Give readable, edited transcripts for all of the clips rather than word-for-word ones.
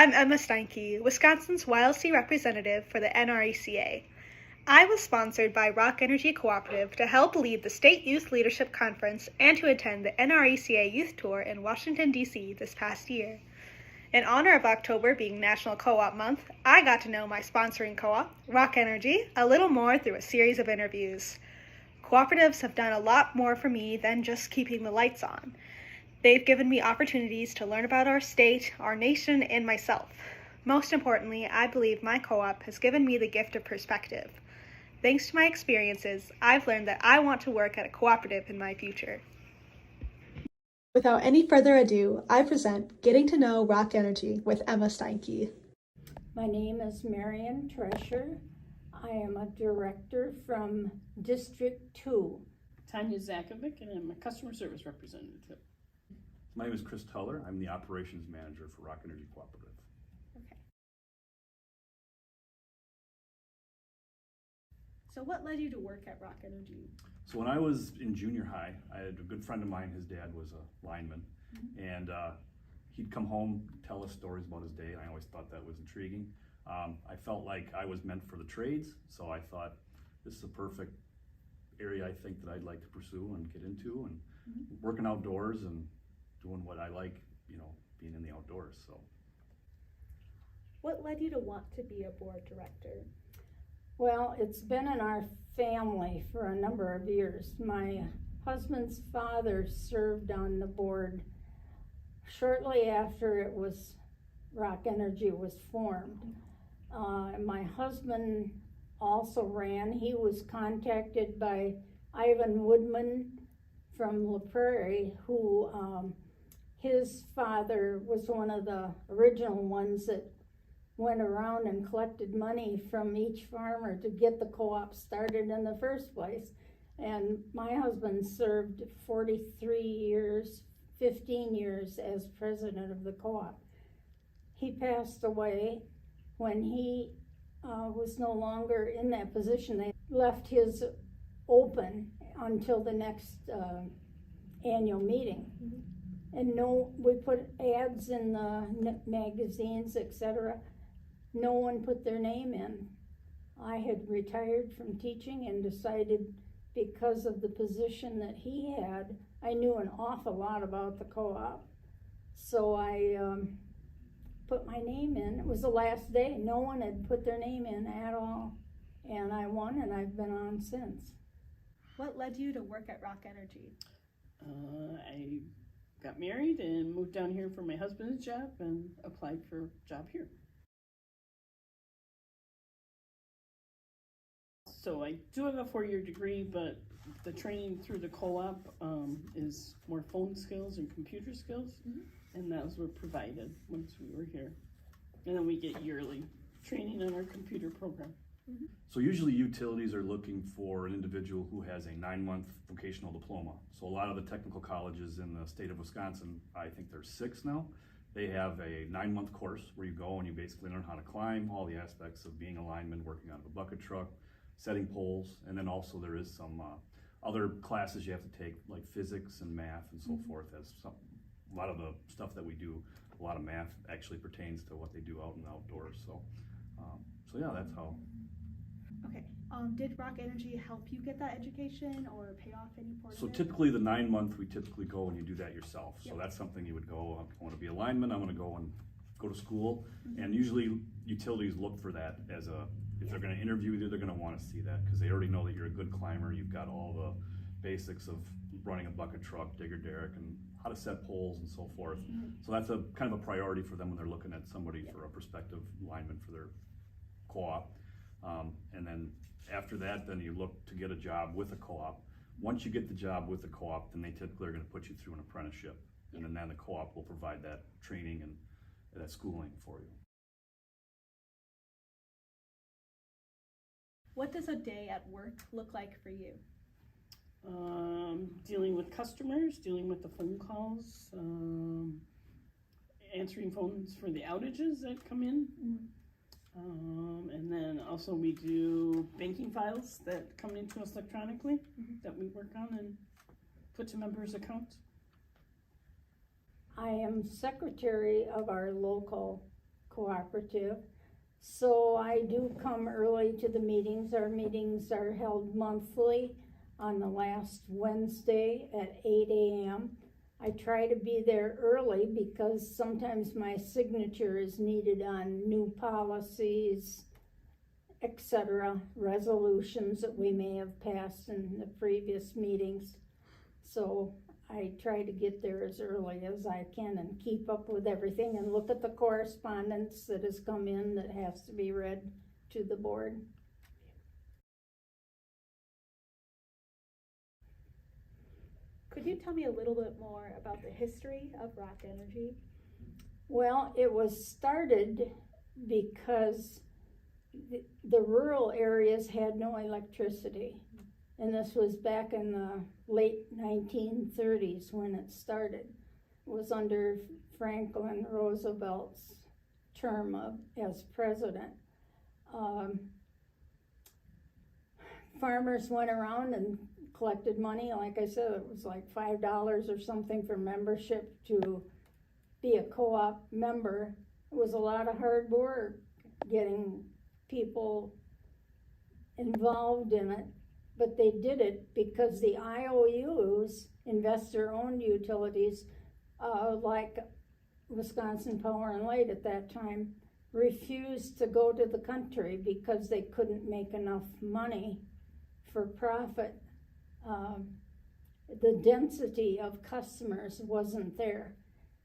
I'm Emma Steinke, Wisconsin's YLC representative for the NRECA. I was sponsored by Rock Energy Cooperative to help lead the State Youth Leadership Conference and to attend the NRECA Youth Tour in Washington, D.C. this past year. In honor of October being National Co-op Month, I got to know my sponsoring co-op, Rock Energy, a little more through a series of interviews. Cooperatives have done a lot more for me than just keeping the lights on. They've given me opportunities to learn about our state, our nation, and myself. Most importantly, I believe my co-op has given me the gift of perspective. Thanks to my experiences, I've learned that I want to work at a cooperative in my future. Without any further ado, I present Getting to Know Rock Energy with Emma Steinke. My name is Marion Tresher. I am a director from District 2. Tanya Zakovic, and I'm a customer service representative. My name is Chris Tuller. I'm the operations manager for Rock Energy Cooperative. Okay. So what led you to work at Rock Energy? So when I was in junior high, I had a good friend of mine. His dad was a lineman, and he'd come home, tell us stories about his day, and I always thought that was intriguing. I felt like I was meant for the trades, so I thought this is a perfect area I think that I'd like to pursue and get into, and working outdoors and doing what I like, being in the outdoors. So, what led you to want to be a board director? Well, it's been in our family for a number of years. My husband's father served on the board shortly after Rock Energy was formed. My husband also ran. He was contacted by Ivan Woodman from La Prairie, who his father was one of the original ones that went around and collected money from each farmer to get the co-op started in the first place. And my husband served 43 years, 15 years as president of the co-op. He passed away when he was no longer in that position. They left his open until the next annual meeting. And we put ads in the magazines, etc. No one put their name in. I had retired from teaching and decided, because of the position that he had, I knew an awful lot about the co-op. So I put my name in. It was the last day. No one had put their name in at all. And I won, and I've been on since. What led you to work at Rock Energy? I got married and moved down here for my husband's job and applied for a job here. So I do have a 4-year degree, but the training through the co-op is more phone skills and computer skills, and those were provided once we were here. And then we get yearly training on our computer program. So usually utilities are looking for an individual who has a 9-month vocational diploma. So a lot of the technical colleges in the state of Wisconsin, I think there's 6 now, they have a 9-month course where you go and you basically learn how to climb, all the aspects of being a lineman, working out of a bucket truck, setting poles, and then also there is some other classes you have to take, like physics and math and so forth. A lot of the stuff that we do, a lot of math actually pertains to what they do out in the outdoors. So yeah, that's how. Okay. Did Rock Energy help you get that education or pay off any portion So of it? typically the 9-month, we typically go and you do that yourself. So that's something you would go, I want to be a lineman, I'm going to go to school. And usually utilities look for that as if they're going to interview you, they're going to want to see that because they already know that you're a good climber. You've got all the basics of running a bucket truck, digger derrick, and how to set poles and so forth. So that's a kind of a priority for them when they're looking at somebody for a prospective lineman for their co-op. And then after that, then you look to get a job with a co-op. Once you get the job with the co-op, then they typically are going to put you through an apprenticeship. And then the co-op will provide that training and that schooling for you. What does a day at work look like for you? Dealing with customers, dealing with the phone calls, answering phones for the outages that come in. And then also we do banking files that come into us electronically that we work on and put to members' accounts. I am secretary of our local cooperative. So I do come early to the meetings. Our meetings are held monthly on the last Wednesday at 8 a.m. I try to be there early because sometimes my signature is needed on new policies, etc., resolutions that we may have passed in the previous meetings. So I try to get there as early as I can and keep up with everything and look at the correspondence that has come in that has to be read to the board. Could you tell me a little bit more about the history of Rock Energy? Well, it was started because the rural areas had no electricity. And this was back in the late 1930s when it started. It was under Franklin Roosevelt's term as president. Farmers went around and collected money. Like I said, it was like $5 or something for membership to be a co-op member. It was a lot of hard work getting people involved in it, but they did it because the IOUs, investor-owned utilities, like Wisconsin Power and Light at that time, refused to go to the country because they couldn't make enough money for profit. The density of customers wasn't there,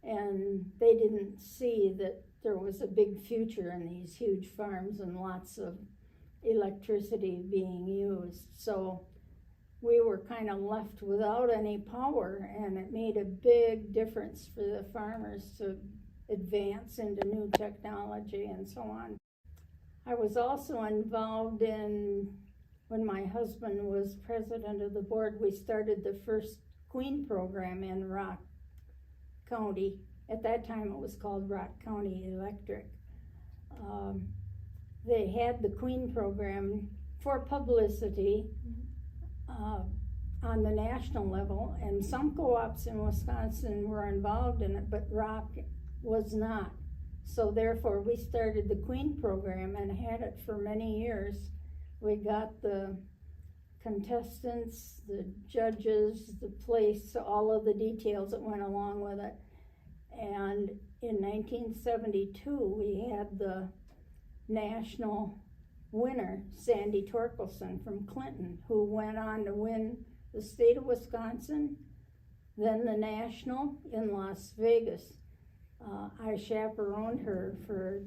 and they didn't see that there was a big future in these huge farms and lots of electricity being used. So we were kind of left without any power, and it made a big difference for the farmers to advance into new technology and so on. I was also involved in, when my husband was president of the board, we started the first Queen program in Rock County. At that time it was called Rock County Electric. They had the Queen program for publicity on the national level, and some co-ops in Wisconsin were involved in it, but Rock was not. So therefore we started the Queen program and had it for many years. We got the contestants, the judges, the place, all of the details that went along with it. And in 1972, we had the national winner, Sandy Torkelson from Clinton, who went on to win the state of Wisconsin, then the national in Las Vegas. I chaperoned her for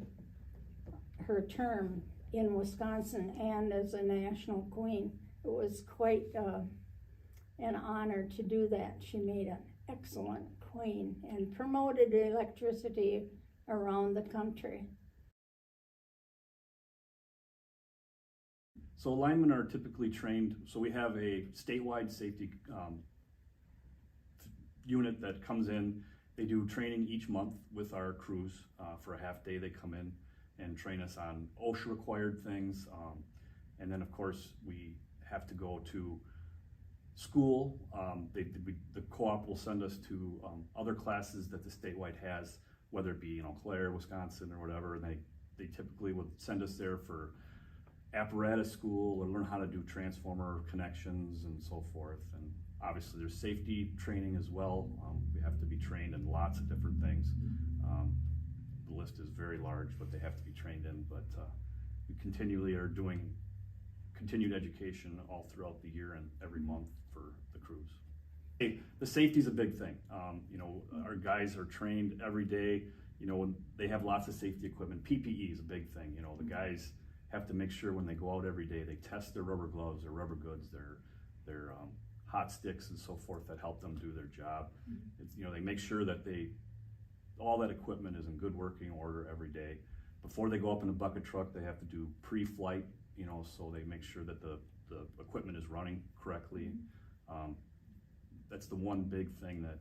her term in Wisconsin and as a national queen. It was quite an honor to do that. She made an excellent queen and promoted electricity around the country. So linemen are typically trained, so we have a statewide safety unit that comes in. They do training each month with our crews. For a half day they come in and train us on OSHA required things. And then of course we have to go to school. The co-op will send us to other classes that the statewide has, whether it be Clare, Wisconsin or whatever, and they typically would send us there for apparatus school or learn how to do transformer connections and so forth. And obviously there's safety training as well. We have to be trained in lots of different things. The list is very large, but they have to be trained in, but we continually are doing continued education all throughout the year and every month for the crews. The safety is a big thing. Our guys are trained every day. They have lots of safety equipment. PPE is a big thing. The guys have to make sure when they go out every day, they test their rubber gloves, their rubber goods, their hot sticks and so forth that help them do their job. They make sure that all that equipment is in good working order every day. Before they go up in a bucket truck, they have to do pre-flight, so they make sure that the equipment is running correctly. That's the one big thing that,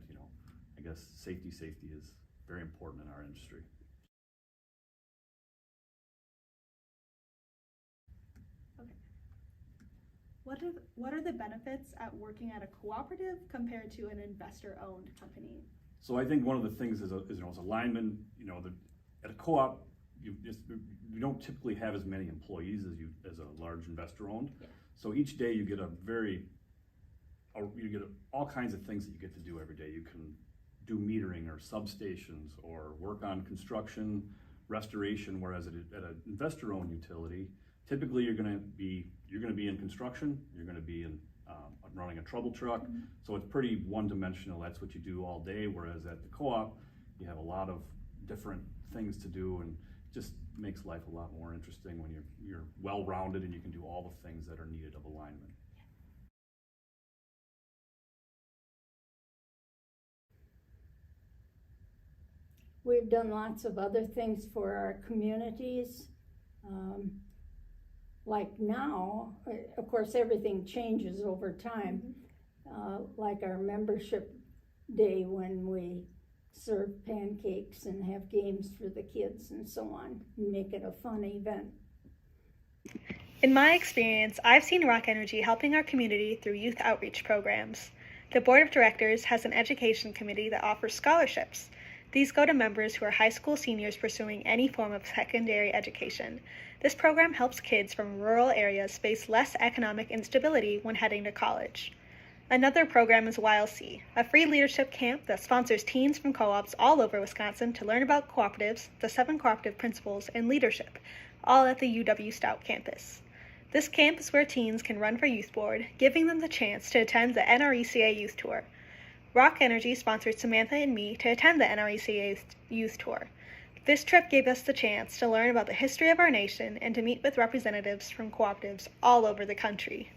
I guess safety is very important in our industry. Okay. What are the benefits at working at a cooperative compared to an investor-owned company? So I think one of the things as a lineman, at a co-op, you don't typically have as many employees as a large investor owned. Yeah. So each day you get all kinds of things that you get to do every day. You can do metering or substations or work on construction, restoration, whereas at an investor-owned utility, typically you're going to be in construction, you're going to be in running a trouble truck. Mm-hmm. So it's pretty one-dimensional. That's what you do all day. Whereas at the co-op, you have a lot of different things to do, and just makes life a lot more interesting when you're well-rounded and you can do all the things that are needed of alignment. We've done lots of other things for our communities. Like now, of course, everything changes over time. Like our membership day when we serve pancakes and have games for the kids and so on, and make it a fun event. In my experience, I've seen Rock Energy helping our community through youth outreach programs. The board of directors has an education committee that offers scholarships. These go to members who are high school seniors pursuing any form of secondary education. This program helps kids from rural areas face less economic instability when heading to college. Another program is YLC, a free leadership camp that sponsors teens from co-ops all over Wisconsin to learn about cooperatives, the 7 cooperative principles, and leadership, all at the UW Stout campus. This camp is where teens can run for youth board, giving them the chance to attend the NRECA youth tour. Rock Energy sponsored Samantha and me to attend the NRECA youth tour. This trip gave us the chance to learn about the history of our nation and to meet with representatives from cooperatives all over the country.